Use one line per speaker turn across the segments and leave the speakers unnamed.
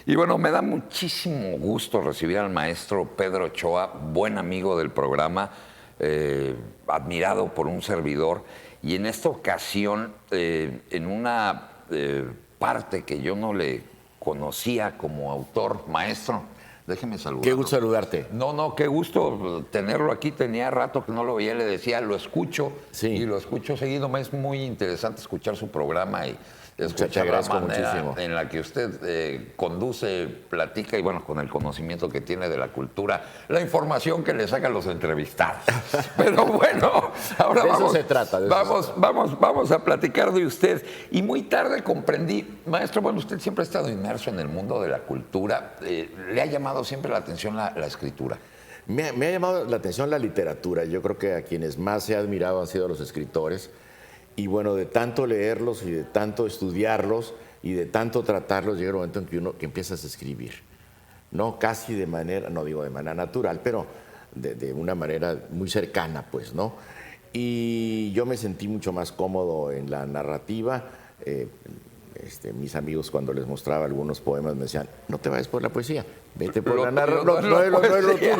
Y bueno, me da muchísimo gusto recibir al maestro Pedro Ochoa, buen amigo del programa, admirado por un servidor. Y en esta ocasión, en una parte que yo no le conocía como autor, maestro, déjeme saludar.
Qué gusto saludarte.
No, qué gusto tenerlo aquí. Tenía rato que no lo veía, le decía, lo escucho y lo escucho seguido. Me es muy interesante escuchar su programa y escuchar la manera en la que usted conduce, platica y bueno, con el conocimiento que tiene de la cultura, la información que le sacan los entrevistados. Pero bueno, ahora
de
vamos,
eso se trata.
Vamos a platicar de usted. Y muy tarde comprendí, maestro, bueno, usted siempre ha estado inmerso en el mundo de la cultura. ¿Le ha llamado siempre la atención la escritura?
Me ha llamado la atención la literatura. Yo creo que a quienes más he admirado han sido los escritores. Y bueno, de tanto leerlos y de tanto estudiarlos y de tanto tratarlos, llega el momento en que empiezas a escribir. No casi de manera, no digo de manera natural, pero de una manera muy cercana, pues, ¿no? Y yo me sentí mucho más cómodo en la narrativa. Mis amigos, cuando les mostraba algunos poemas, me decían, no te vayas por la poesía, vete por la narrativa. No es lo tuyo.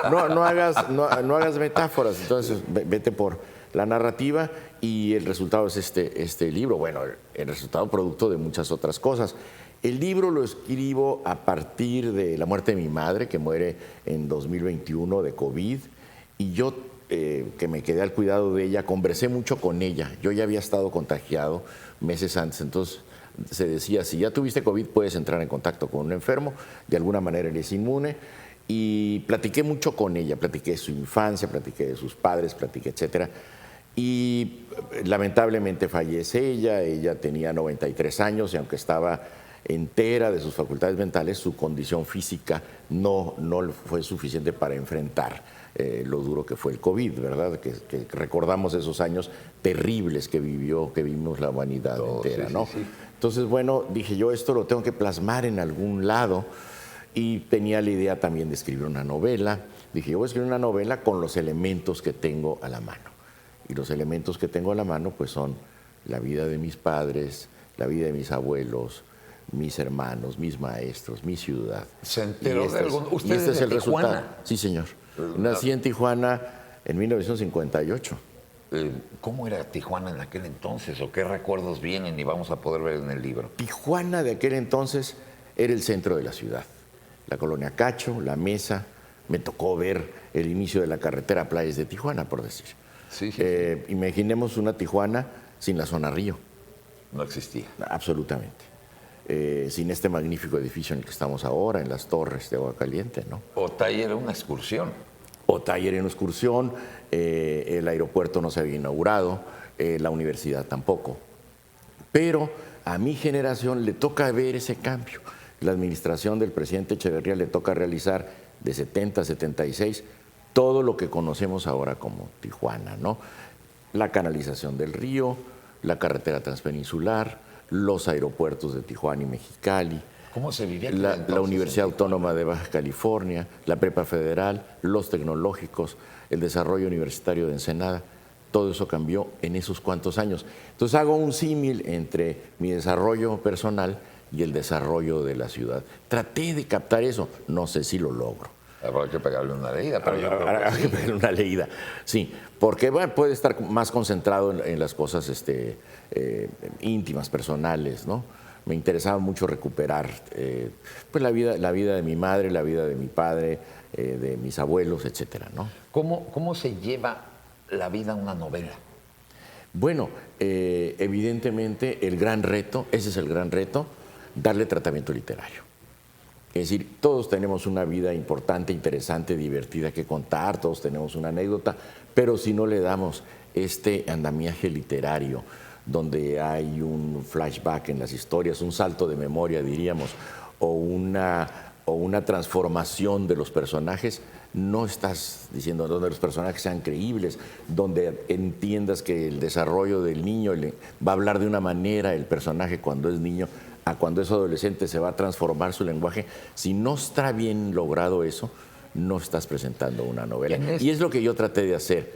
No hagas metáforas, entonces vete por la narrativa. Y el resultado es este libro. Bueno, el resultado producto de muchas otras cosas. El libro lo escribo a partir de la muerte de mi madre, que muere en 2021 de COVID. Y yo, que me quedé al cuidado de ella, conversé mucho con ella. Yo ya había estado contagiado meses antes, entonces se decía, si ya tuviste COVID, puedes entrar en contacto con un enfermo, de alguna manera eres inmune. Y platiqué mucho con ella, platiqué de su infancia, platiqué de sus padres, platiqué, etcétera. Y lamentablemente fallece ella tenía 93 años y aunque estaba entera de sus facultades mentales, su condición física no fue suficiente para enfrentar lo duro que fue el COVID, ¿verdad? Que recordamos esos años terribles que vimos la humanidad entera, ¿no? Sí. Entonces, bueno, dije yo, esto lo tengo que plasmar en algún lado y tenía la idea también de escribir una novela. Dije, yo voy a escribir una novela con los elementos que tengo a la mano. Y los elementos que tengo a la mano pues son la vida de mis padres, la vida de mis abuelos, mis hermanos, mis maestros, mi ciudad.
¿Se enteró de algún? ¿Usted
es el
Tijuana?
Resultado. Sí, señor. Nací en Tijuana en 1958.
¿Cómo era Tijuana en aquel entonces o qué recuerdos vienen y vamos a poder ver en el libro?
Tijuana de aquel entonces era el centro de la ciudad. La colonia Cacho, La Mesa. Me tocó ver el inicio de la carretera Playas de Tijuana, por decir.
Sí.
Imaginemos una Tijuana sin la zona Río.
No existía.
Absolutamente. Sin este magnífico edificio en el que estamos ahora, en las Torres de Aguascalientes, ¿no?
Otay era una excursión.
Otay era una excursión, el aeropuerto no se había inaugurado, la universidad tampoco. Pero a mi generación le toca ver ese cambio. La administración del presidente Echeverría le toca realizar de 70 a 76 todo lo que conocemos ahora como Tijuana, ¿no? La canalización del río, la carretera transpeninsular, los aeropuertos de Tijuana y Mexicali.
¿Cómo se vivía
la Universidad Autónoma de Baja California, la Prepa Federal, los tecnológicos, el desarrollo universitario de Ensenada. Todo eso cambió en esos cuantos años. Entonces hago un símil entre mi desarrollo personal y el desarrollo de la ciudad. Traté de captar eso, no sé si lo logro.
Habrá que pegarle una leída, pero yo creo
que sí. Pegarle una leída, sí, porque bueno, puede estar más concentrado en las cosas íntimas, personales, ¿no? Me interesaba mucho recuperar pues la vida de mi madre, la vida de mi padre, de mis abuelos, etcétera, ¿no?
¿Cómo se lleva la vida a una novela?
Bueno, evidentemente el gran reto, ese es el gran reto, darle tratamiento literario. Es decir, todos tenemos una vida importante, interesante, divertida que contar, todos tenemos una anécdota, pero si no le damos este andamiaje literario, donde hay un flashback en las historias, un salto de memoria, diríamos, o una transformación de los personajes, no estás diciendo donde los personajes sean creíbles, donde entiendas que el desarrollo del niño va a hablar de una manera, el personaje cuando es niño, a cuando es adolescente se va a transformar su lenguaje. Si no está bien logrado eso, no estás presentando una novela. Y es lo que yo traté de hacer.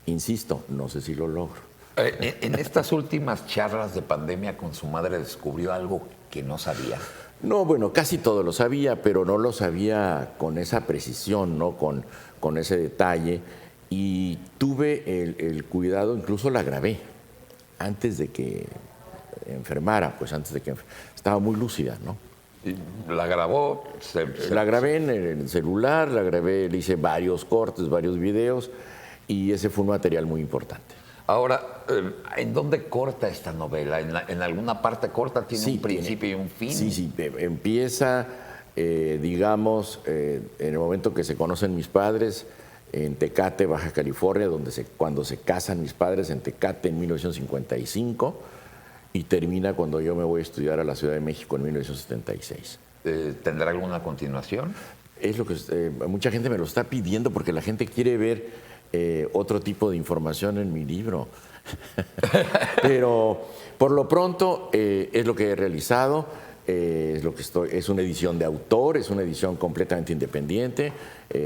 Insisto, no sé si lo logro.
En estas últimas charlas de pandemia con su madre, ¿descubrió algo que no sabía?
No, bueno, casi todo lo sabía, pero no lo sabía con esa precisión, ¿no? Con ese detalle. Y tuve el cuidado, incluso la grabé antes de que enfermara, pues antes de que estaba muy lúcida, ¿no?
¿La grabó?
La grabé en el celular, la grabé, le hice varios cortes, varios videos, y ese fue un material muy importante.
Ahora, ¿en dónde corta esta novela? ¿En alguna parte corta? ¿Tiene un principio y un fin?
Sí, empieza, digamos, en el momento que se conocen mis padres, en Tecate, Baja California, cuando se casan mis padres en Tecate en 1955, y termina cuando yo me voy a estudiar a la Ciudad de México en 1976.
¿Tendrá alguna continuación?
Es lo que mucha gente me lo está pidiendo porque la gente quiere ver otro tipo de información en mi libro. Pero por lo pronto es lo que he realizado, es una edición de autor, es una edición completamente independiente.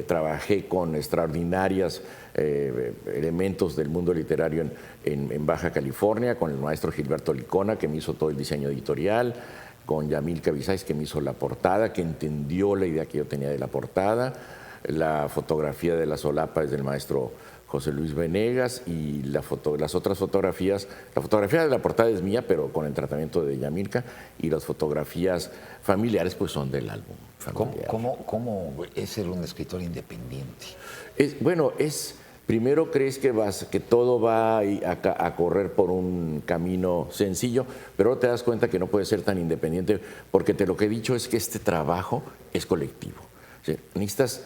Trabajé con extraordinarios elementos del mundo literario en Baja California, con el maestro Gilberto Licona, que me hizo todo el diseño editorial, con Yamilca Bisáiz, que me hizo la portada, que entendió la idea que yo tenía de la portada. La fotografía de la solapa es del maestro José Luis Venegas, y las otras fotografías, la fotografía de la portada es mía, pero con el tratamiento de Yamilca, y las fotografías familiares pues son del álbum familiar.
¿Cómo es ser un escritor independiente?
Primero crees que todo va a correr por un camino sencillo, pero te das cuenta que no puedes ser tan independiente, porque lo que he dicho es que este trabajo es colectivo. O sea, necesitas,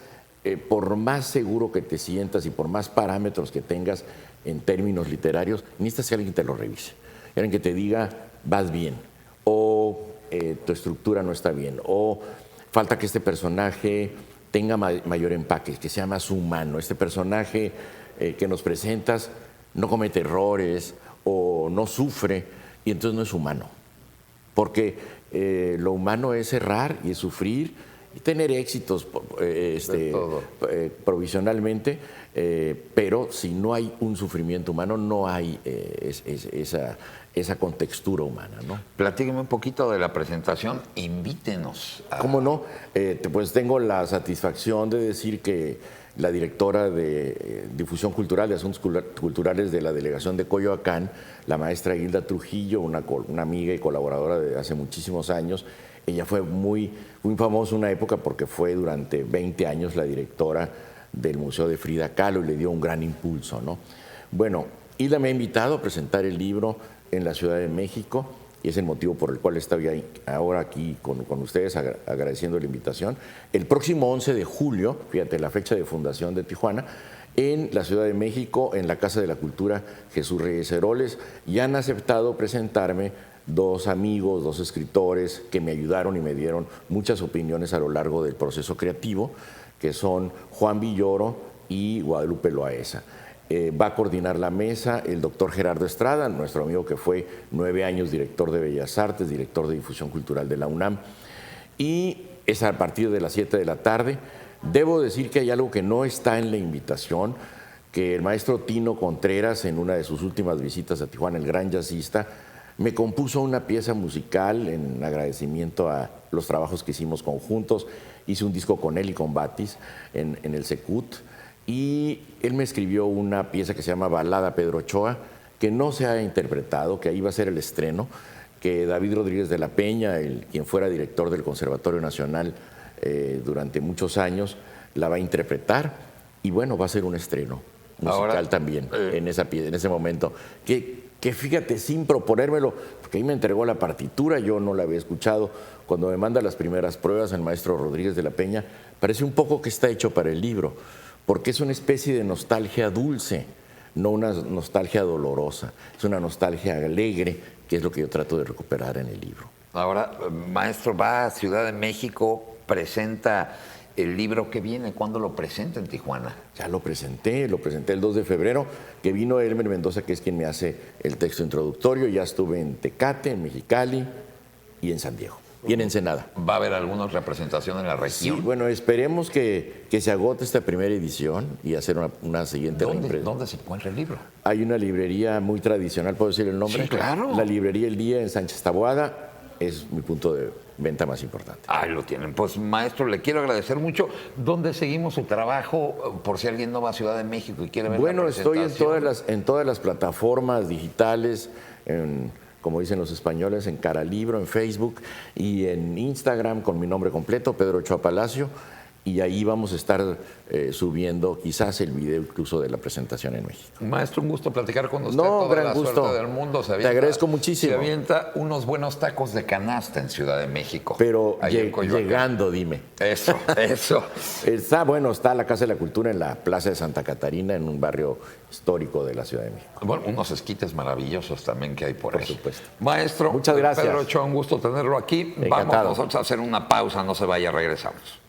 por más seguro que te sientas y por más parámetros que tengas en términos literarios, necesitas que alguien te lo revise, alguien que te diga, vas bien, o tu estructura no está bien, o falta que este personaje tenga mayor empaque, que sea más humano. Este personaje que nos presentas no comete errores o no sufre, y entonces no es humano. Porque lo humano es errar y es sufrir y tener éxitos provisionalmente, pero si no hay un sufrimiento humano, no hay esa contextura humana, ¿no?
Platíqueme un poquito de la presentación, invítenos.
¿Cómo no? Pues tengo la satisfacción de decir que la directora de Difusión Cultural, de Asuntos Culturales de la Delegación de Coyoacán, la maestra Hilda Trujillo, una amiga y colaboradora de hace muchísimos años. Ella fue muy famosa una época porque fue durante 20 años la directora del Museo de Frida Kahlo y le dio un gran impulso, ¿no? Bueno, Hilda me ha invitado a presentar el libro en la Ciudad de México, y es el motivo por el cual estoy ahora aquí con ustedes agradeciendo la invitación. El próximo 11 de julio, fíjate, la fecha de fundación de Tijuana, en la Ciudad de México, en la Casa de la Cultura Jesús Reyes Heroles, y han aceptado presentarme dos amigos, dos escritores que me ayudaron y me dieron muchas opiniones a lo largo del proceso creativo, que son Juan Villoro y Guadalupe Loaesa. Va a coordinar la mesa el doctor Gerardo Estrada, nuestro amigo que fue 9 años director de Bellas Artes, director de Difusión Cultural de la UNAM, y es a partir de las 7 de la tarde. Debo decir que hay algo que no está en la invitación, que el maestro Tino Contreras, en una de sus últimas visitas a Tijuana, el gran jazzista, me compuso una pieza musical en agradecimiento a los trabajos que hicimos conjuntos. Hice un disco con él y con Batis en el Secut, y él me escribió una pieza que se llama Balada Pedro Ochoa, que no se ha interpretado, que ahí va a ser el estreno, que David Rodríguez de la Peña, quien fuera director del Conservatorio Nacional durante muchos años, la va a interpretar, y bueno, va a ser un estreno musical ahora, también en ese momento, que fíjate, sin proponérmelo, porque ahí me entregó la partitura, yo no la había escuchado. Cuando me manda las primeras pruebas el maestro Rodríguez de la Peña, parece un poco que está hecho para el libro, porque es una especie de nostalgia dulce, no una nostalgia dolorosa, es una nostalgia alegre, que es lo que yo trato de recuperar en el libro.
Ahora, maestro, va a Ciudad de México, presenta el libro que viene. ¿Cuándo lo presenta en Tijuana?
Ya lo presenté el 2 de febrero, que vino Elmer Mendoza, que es quien me hace el texto introductorio. Ya estuve en Tecate, en Mexicali y en San Diego. Y en Ensenada.
¿Va a haber alguna representación en la región?
Sí, bueno, esperemos que se agote esta primera edición y hacer una siguiente.
¿Dónde se encuentra el libro?
Hay una librería muy tradicional, ¿puedo decir el nombre?
Sí, claro.
La librería El Día en Sánchez Taboada, es mi punto de venta más importante.
Ahí lo tienen. Pues, maestro, le quiero agradecer mucho. ¿Dónde seguimos su trabajo? Por si alguien no va a Ciudad de México y quiere ver
Bueno,
la
estoy
presentación.
en todas las plataformas digitales, como dicen los españoles, en Caralibro, en Facebook y en Instagram con mi nombre completo, Pedro Ochoa Palacio. Y ahí vamos a estar subiendo quizás el video incluso de la presentación en México.
Maestro, un gusto platicar con usted.
No,
Toda
gran
la
gusto.
suerte del mundo.
Te agradezco muchísimo.
Se avienta unos buenos tacos de canasta en Ciudad de México.
Pero llegando, dime.
Eso.
Está la Casa de la Cultura en la Plaza de Santa Catarina, en un barrio histórico de la Ciudad de México.
Bueno, unos esquites maravillosos también que hay por ahí.
Por supuesto.
Maestro,
muchas gracias.
Pedro Ochoa, un gusto tenerlo aquí.
Encantado.
Vamos nosotros a hacer una pausa, no se vaya, regresamos.